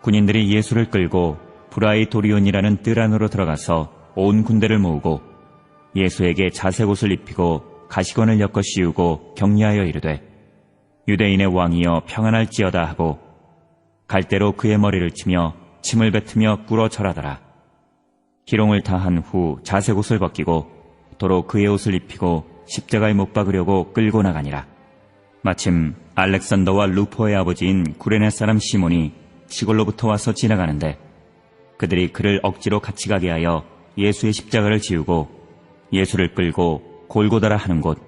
군인들이 예수를 끌고 브라이도리온이라는 뜰 안으로 들어가서 온 군대를 모으고 예수에게 자색 옷을 입히고 가시관을 엮어 씌우고 격려하여 이르되 유대인의 왕이여 평안할지어다 하고 갈대로 그의 머리를 치며 침을 뱉으며 꿇어 절하더라. 희롱을 다한 후 자색 옷을 벗기고 도로 그의 옷을 입히고 십자가에 못 박으려고 끌고 나가니라. 마침 알렉산더와 루포의 아버지인 구레네 사람 시몬이 시골로부터 와서 지나가는데 그들이 그를 억지로 같이 가게 하여 예수의 십자가를 지우고 예수를 끌고 골고다라 하는 곳,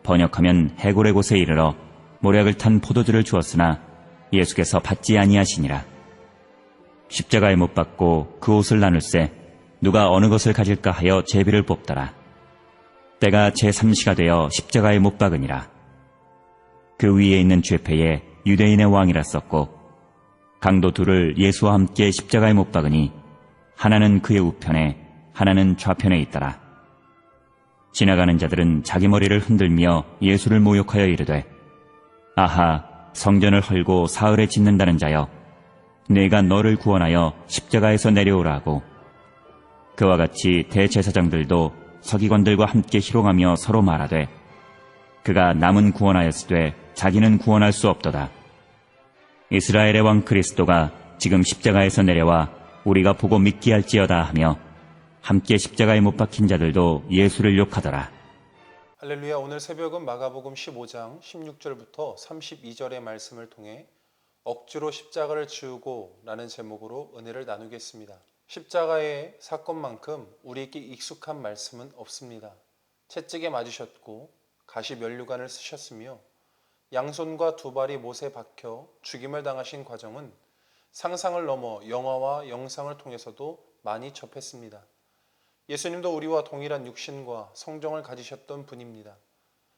번역하면 해골의 곳에 이르러 모략을 탄 포도주를 주었으나 예수께서 받지 아니하시니라. 십자가에 못 박고 그 옷을 나눌세 누가 어느 것을 가질까 하여 제비를 뽑더라. 때가 제3시가 되어 십자가에 못 박으니라. 그 위에 있는 죄패에 유대인의 왕이라 썼고 강도 둘을 예수와 함께 십자가에 못 박으니 하나는 그의 우편에 하나는 좌편에 있더라. 지나가는 자들은 자기 머리를 흔들며 예수를 모욕하여 이르되 아하 성전을 헐고 사흘에 짓는다는 자여 내가 너를 구원하여 십자가에서 내려오라 하고 그와 같이 대제사장들도 서기관들과 함께 희롱하며 서로 말하되 그가 남은 구원하였으되 자기는 구원할 수 없도다. 이스라엘의 왕 그리스도가 지금 십자가에서 내려와 우리가 보고 믿게 할지어다 하며 함께 십자가에 못 박힌 자들도 예수를 욕하더라. 할렐루야. 오늘 새벽은 마가복음 15장 16절부터 32절의 말씀을 통해 억지로 십자가를 지우고 라는 제목으로 은혜를 나누겠습니다. 십자가의 사건만큼 우리에게 익숙한 말씀은 없습니다. 채찍에 맞으셨고 가시 면류관을 쓰셨으며 양손과 두 발이 못에 박혀 죽임을 당하신 과정은 상상을 넘어 영화와 영상을 통해서도 많이 접했습니다. 예수님도 우리와 동일한 육신과 성정을 가지셨던 분입니다.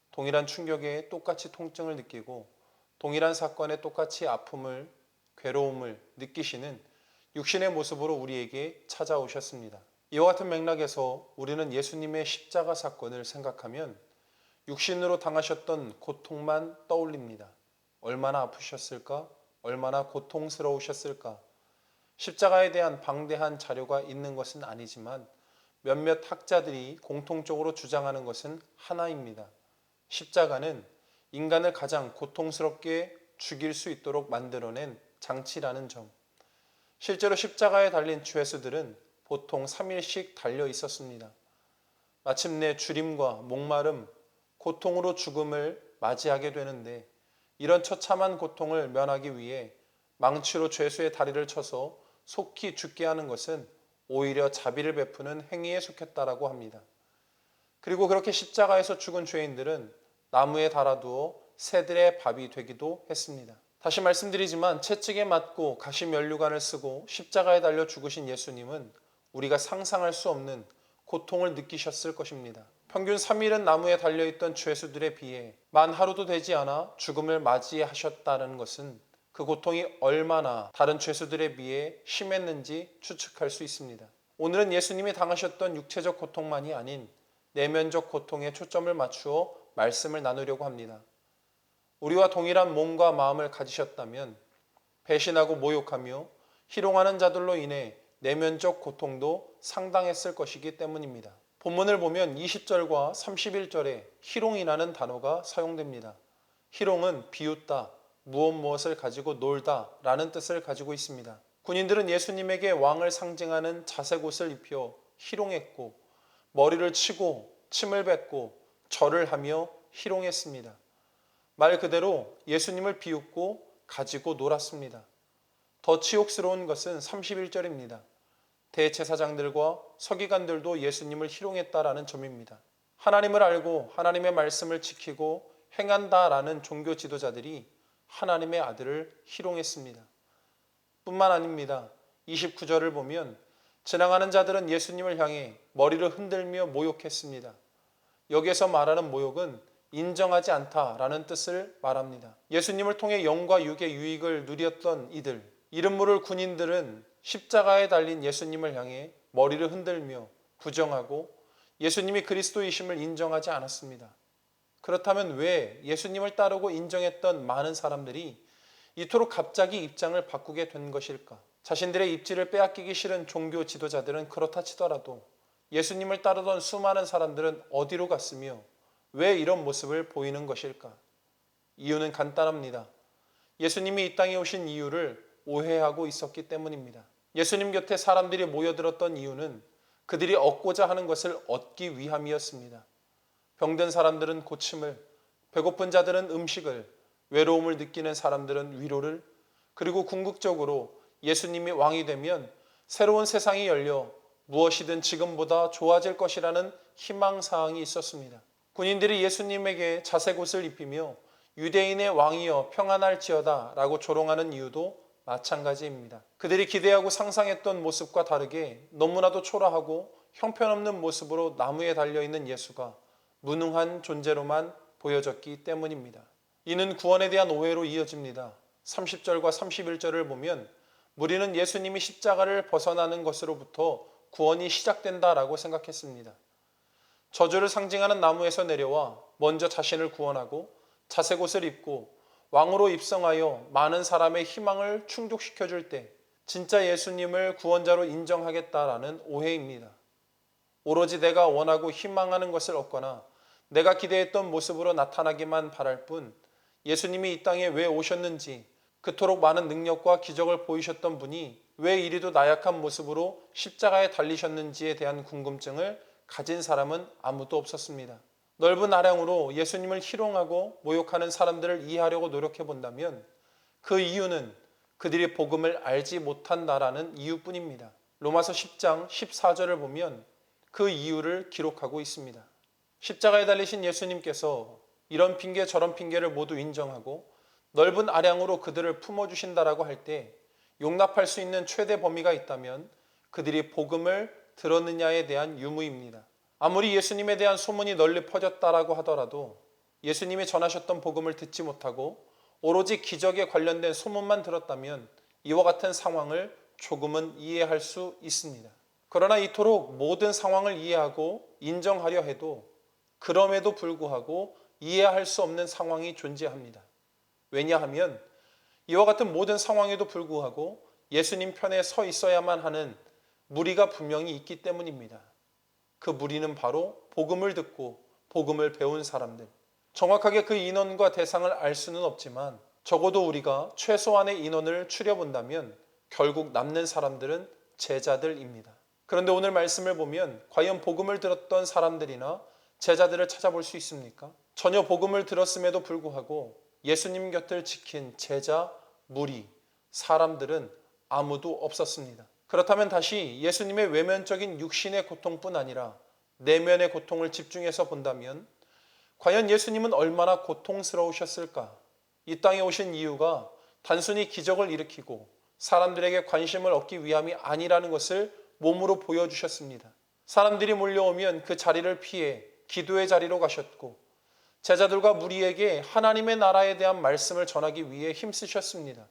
동일한 충격에 똑같이 통증을 느끼고 동일한 사건에 똑같이 아픔을, 괴로움을 느끼시는 육신의 모습으로 우리에게 찾아오셨습니다. 이와 같은 맥락에서 우리는 예수님의 십자가 사건을 생각하면 육신으로 당하셨던 고통만 떠올립니다. 얼마나 아프셨을까? 얼마나 고통스러우셨을까? 십자가에 대한 방대한 자료가 있는 것은 아니지만 몇몇 학자들이 공통적으로 주장하는 것은 하나입니다. 십자가는 인간을 가장 고통스럽게 죽일 수 있도록 만들어낸 장치라는 점. 실제로 십자가에 달린 죄수들은 보통 3일씩 달려 있었습니다. 마침내 주림과 목마름, 고통으로 죽음을 맞이하게 되는데 이런 처참한 고통을 면하기 위해 망치로 죄수의 다리를 쳐서 속히 죽게 하는 것은 오히려 자비를 베푸는 행위에 속했다라고 합니다. 그리고 그렇게 십자가에서 죽은 죄인들은 나무에 달아두어 새들의 밥이 되기도 했습니다. 다시 말씀드리지만 채찍에 맞고 가시 면류관을 쓰고 십자가에 달려 죽으신 예수님은 우리가 상상할 수 없는 고통을 느끼셨을 것입니다. 평균 3일은 나무에 달려있던 죄수들에 비해 만 하루도 되지 않아 죽음을 맞이하셨다는 것은 그 고통이 얼마나 다른 죄수들에 비해 심했는지 추측할 수 있습니다. 오늘은 예수님이 당하셨던 육체적 고통만이 아닌 내면적 고통에 초점을 맞추어 말씀을 나누려고 합니다. 우리와 동일한 몸과 마음을 가지셨다면 배신하고 모욕하며 희롱하는 자들로 인해 내면적 고통도 상당했을 것이기 때문입니다. 본문을 보면 20절과 31절에 희롱이라는 단어가 사용됩니다. 희롱은 비웃다, 무엇을 가지고 놀다 라는 뜻을 가지고 있습니다. 군인들은 예수님에게 왕을 상징하는 자색 옷을 입혀 희롱했고 머리를 치고 침을 뱉고 절을 하며 희롱했습니다. 말 그대로 예수님을 비웃고 가지고 놀았습니다. 더 치욕스러운 것은 31절입니다. 대제사장들과 서기관들도 예수님을 희롱했다라는 점입니다. 하나님을 알고 하나님의 말씀을 지키고 행한다라는 종교 지도자들이 하나님의 아들을 희롱했습니다. 뿐만 아닙니다. 29절을 보면 지나가는 자들은 예수님을 향해 머리를 흔들며 모욕했습니다. 여기에서 말하는 모욕은 인정하지 않다라는 뜻을 말합니다. 예수님을 통해 영과 육의 유익을 누렸던 이들, 이름 모를 군인들은 십자가에 달린 예수님을 향해 머리를 흔들며 부정하고 예수님이 그리스도이심을 인정하지 않았습니다. 그렇다면 왜 예수님을 따르고 인정했던 많은 사람들이 이토록 갑자기 입장을 바꾸게 된 것일까? 자신들의 입지를 빼앗기기 싫은 종교 지도자들은 그렇다 치더라도 예수님을 따르던 수많은 사람들은 어디로 갔으며 왜 이런 모습을 보이는 것일까? 이유는 간단합니다. 예수님이 이 땅에 오신 이유를 오해하고 있었기 때문입니다. 예수님 곁에 사람들이 모여들었던 이유는 그들이 얻고자 하는 것을 얻기 위함이었습니다. 병든 사람들은 고침을, 배고픈 자들은 음식을, 외로움을 느끼는 사람들은 위로를, 그리고 궁극적으로 예수님이 왕이 되면 새로운 세상이 열려 무엇이든 지금보다 좋아질 것이라는 희망사항이 있었습니다. 군인들이 예수님에게 자색옷을 입히며 유대인의 왕이여 평안할지어다 라고 조롱하는 이유도 마찬가지입니다. 그들이 기대하고 상상했던 모습과 다르게 너무나도 초라하고 형편없는 모습으로 나무에 달려있는 예수가 무능한 존재로만 보여졌기 때문입니다. 이는 구원에 대한 오해로 이어집니다. 30절과 31절을 보면 무리는 예수님이 십자가를 벗어나는 것으로부터 구원이 시작된다라고 생각했습니다. 저주를 상징하는 나무에서 내려와 먼저 자신을 구원하고 자색옷을 입고 왕으로 입성하여 많은 사람의 희망을 충족시켜줄 때 진짜 예수님을 구원자로 인정하겠다라는 오해입니다. 오로지 내가 원하고 희망하는 것을 얻거나 내가 기대했던 모습으로 나타나기만 바랄 뿐 예수님이 이 땅에 왜 오셨는지, 그토록 많은 능력과 기적을 보이셨던 분이 왜 이리도 나약한 모습으로 십자가에 달리셨는지에 대한 궁금증을 가진 사람은 아무도 없었습니다. 넓은 아량으로 예수님을 희롱하고 모욕하는 사람들을 이해하려고 노력해 본다면 그 이유는 그들이 복음을 알지 못한다라는 이유뿐입니다. 로마서 10장 14절을 보면 그 이유를 기록하고 있습니다. 십자가에 달리신 예수님께서 이런 핑계 저런 핑계를 모두 인정하고 넓은 아량으로 그들을 품어주신다라고 할 때 용납할 수 있는 최대 범위가 있다면 그들이 복음을 들었느냐에 대한 유무입니다. 아무리 예수님에 대한 소문이 널리 퍼졌다라고 하더라도 예수님이 전하셨던 복음을 듣지 못하고 오로지 기적에 관련된 소문만 들었다면 이와 같은 상황을 조금은 이해할 수 있습니다. 그러나 이토록 모든 상황을 이해하고 인정하려 해도 그럼에도 불구하고 이해할 수 없는 상황이 존재합니다. 왜냐하면 이와 같은 모든 상황에도 불구하고 예수님 편에 서 있어야만 하는 무리가 분명히 있기 때문입니다. 그 무리는 바로 복음을 듣고 복음을 배운 사람들. 정확하게 그 인원과 대상을 알 수는 없지만 적어도 우리가 최소한의 인원을 추려본다면 결국 남는 사람들은 제자들입니다. 그런데 오늘 말씀을 보면 과연 복음을 들었던 사람들이나 제자들을 찾아볼 수 있습니까? 전혀 복음을 들었음에도 불구하고 예수님 곁을 지킨 제자, 무리, 사람들은 아무도 없었습니다. 그렇다면 다시 예수님의 외면적인 육신의 고통뿐 아니라 내면의 고통을 집중해서 본다면 과연 예수님은 얼마나 고통스러우셨을까? 이 땅에 오신 이유가 단순히 기적을 일으키고 사람들에게 관심을 얻기 위함이 아니라는 것을 몸으로 보여주셨습니다. 사람들이 몰려오면 그 자리를 피해 기도의 자리로 가셨고 제자들과 무리에게 하나님의 나라에 대한 말씀을 전하기 위해 힘쓰셨습니다.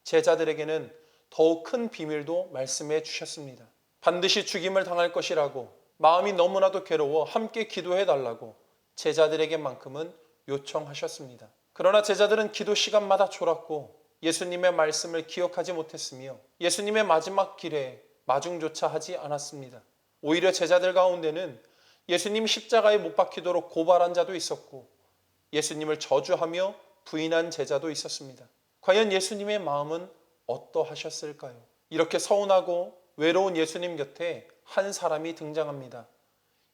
제자들에게는 더욱 큰 비밀도 말씀해 주셨습니다. 반드시 죽임을 당할 것이라고 마음이 너무나도 괴로워 함께 기도해 달라고 제자들에게만큼은 요청하셨습니다. 그러나 제자들은 기도 시간마다 졸았고 예수님의 말씀을 기억하지 못했으며 예수님의 마지막 길에 마중조차 하지 않았습니다. 오히려 제자들 가운데는 예수님 십자가에 못 박히도록 고발한 자도 있었고 예수님을 저주하며 부인한 제자도 있었습니다. 과연 예수님의 마음은 어떠하셨을까요? 이렇게 서운하고 외로운 예수님 곁에 한 사람이 등장합니다.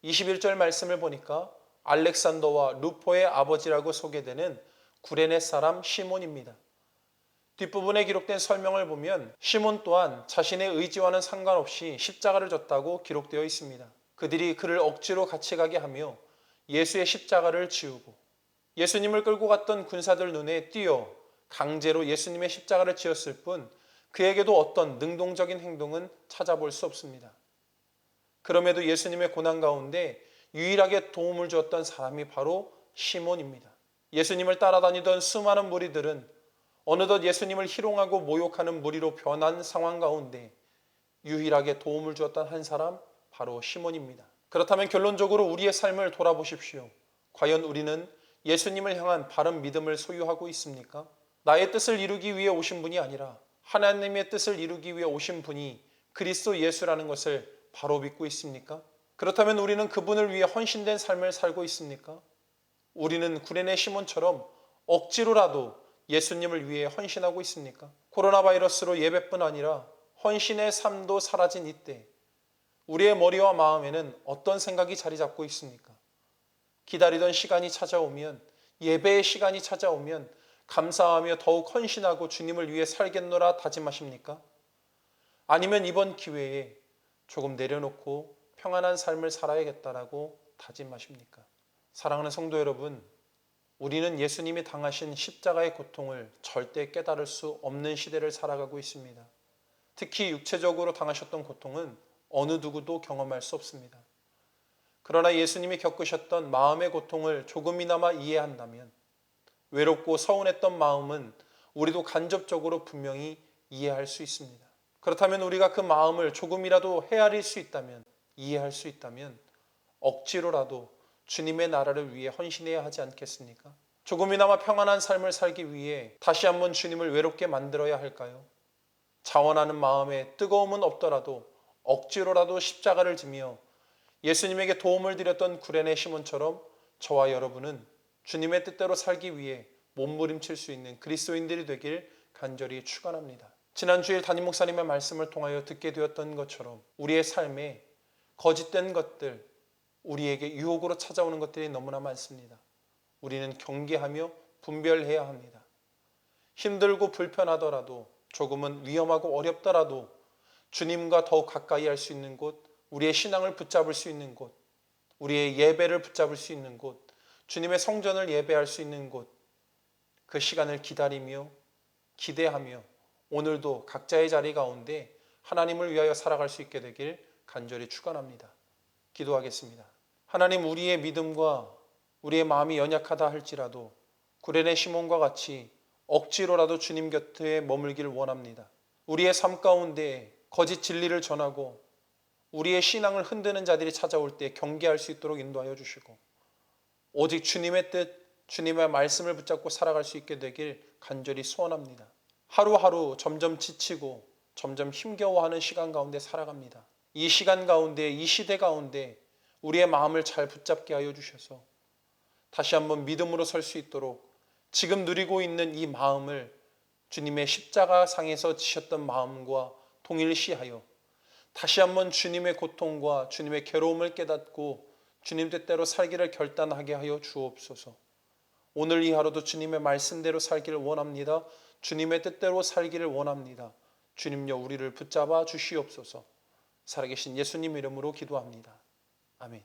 21절 말씀을 보니까 알렉산더와 루포의 아버지라고 소개되는 구레네 사람 시몬입니다. 뒷부분에 기록된 설명을 보면 시몬 또한 자신의 의지와는 상관없이 십자가를 졌다고 기록되어 있습니다. 그들이 그를 억지로 같이 가게 하며 예수의 십자가를 지우고 예수님을 끌고 갔던 군사들 눈에 띄어 강제로 예수님의 십자가를 지었을 뿐 그에게도 어떤 능동적인 행동은 찾아볼 수 없습니다. 그럼에도 예수님의 고난 가운데 유일하게 도움을 주었던 사람이 바로 시몬입니다. 예수님을 따라다니던 수많은 무리들은 어느덧 예수님을 희롱하고 모욕하는 무리로 변한 상황 가운데 유일하게 도움을 주었던 한 사람, 바로 시몬입니다. 그렇다면 결론적으로 우리의 삶을 돌아보십시오. 과연 우리는 예수님을 향한 바른 믿음을 소유하고 있습니까? 나의 뜻을 이루기 위해 오신 분이 아니라 하나님의 뜻을 이루기 위해 오신 분이 그리스도 예수라는 것을 바로 믿고 있습니까? 그렇다면 우리는 그분을 위해 헌신된 삶을 살고 있습니까? 우리는 구레네 시몬처럼 억지로라도 예수님을 위해 헌신하고 있습니까? 코로나 바이러스로 예배뿐 아니라 헌신의 삶도 사라진 이때 우리의 머리와 마음에는 어떤 생각이 자리 잡고 있습니까? 기다리던 시간이 찾아오면, 예배의 시간이 찾아오면 감사하며 더욱 헌신하고 주님을 위해 살겠노라 다짐하십니까? 아니면 이번 기회에 조금 내려놓고 평안한 삶을 살아야겠다라고 다짐하십니까? 사랑하는 성도 여러분, 우리는 예수님이 당하신 십자가의 고통을 절대 깨달을 수 없는 시대를 살아가고 있습니다. 특히 육체적으로 당하셨던 고통은 어느 누구도 경험할 수 없습니다. 그러나 예수님이 겪으셨던 마음의 고통을 조금이나마 이해한다면 외롭고 서운했던 마음은 우리도 간접적으로 분명히 이해할 수 있습니다. 그렇다면 우리가 그 마음을 조금이라도 헤아릴 수 있다면, 이해할 수 있다면 억지로라도 주님의 나라를 위해 헌신해야 하지 않겠습니까? 조금이나마 평안한 삶을 살기 위해 다시 한번 주님을 외롭게 만들어야 할까요? 자원하는 마음에 뜨거움은 없더라도 억지로라도 십자가를 지며 예수님에게 도움을 드렸던 구레네 시몬처럼 저와 여러분은 주님의 뜻대로 살기 위해 몸부림칠 수 있는 그리스도인들이 되길 간절히 축원합니다. 지난 주일 담임 목사님의 말씀을 통하여 듣게 되었던 것처럼 우리의 삶에 거짓된 것들, 우리에게 유혹으로 찾아오는 것들이 너무나 많습니다. 우리는 경계하며 분별해야 합니다. 힘들고 불편하더라도, 조금은 위험하고 어렵더라도 주님과 더욱 가까이 할 수 있는 곳, 우리의 신앙을 붙잡을 수 있는 곳, 우리의 예배를 붙잡을 수 있는 곳, 주님의 성전을 예배할 수 있는 곳, 그 시간을 기다리며 기대하며 오늘도 각자의 자리 가운데 하나님을 위하여 살아갈 수 있게 되길 간절히 축원합니다. 기도하겠습니다. 하나님, 우리의 믿음과 우리의 마음이 연약하다 할지라도 구레네 시몬과 같이 억지로라도 주님 곁에 머물길 원합니다. 우리의 삶 가운데 거짓 진리를 전하고 우리의 신앙을 흔드는 자들이 찾아올 때 경계할 수 있도록 인도하여 주시고 오직 주님의 뜻, 주님의 말씀을 붙잡고 살아갈 수 있게 되길 간절히 소원합니다. 하루하루 점점 지치고 점점 힘겨워하는 시간 가운데 살아갑니다. 이 시간 가운데, 이 시대 가운데 우리의 마음을 잘 붙잡게 하여 주셔서 다시 한번 믿음으로 설 수 있도록 지금 누리고 있는 이 마음을 주님의 십자가 상에서 지셨던 마음과 동일시하여 다시 한번 주님의 고통과 주님의 괴로움을 깨닫고 주님 뜻대로 살기를 결단하게 하여 주옵소서. 오늘 이 하루도 주님의 말씀대로 살기를 원합니다. 주님의 뜻대로 살기를 원합니다. 주님여, 우리를 붙잡아 주시옵소서. 살아계신 예수님 이름으로 기도합니다. 아멘.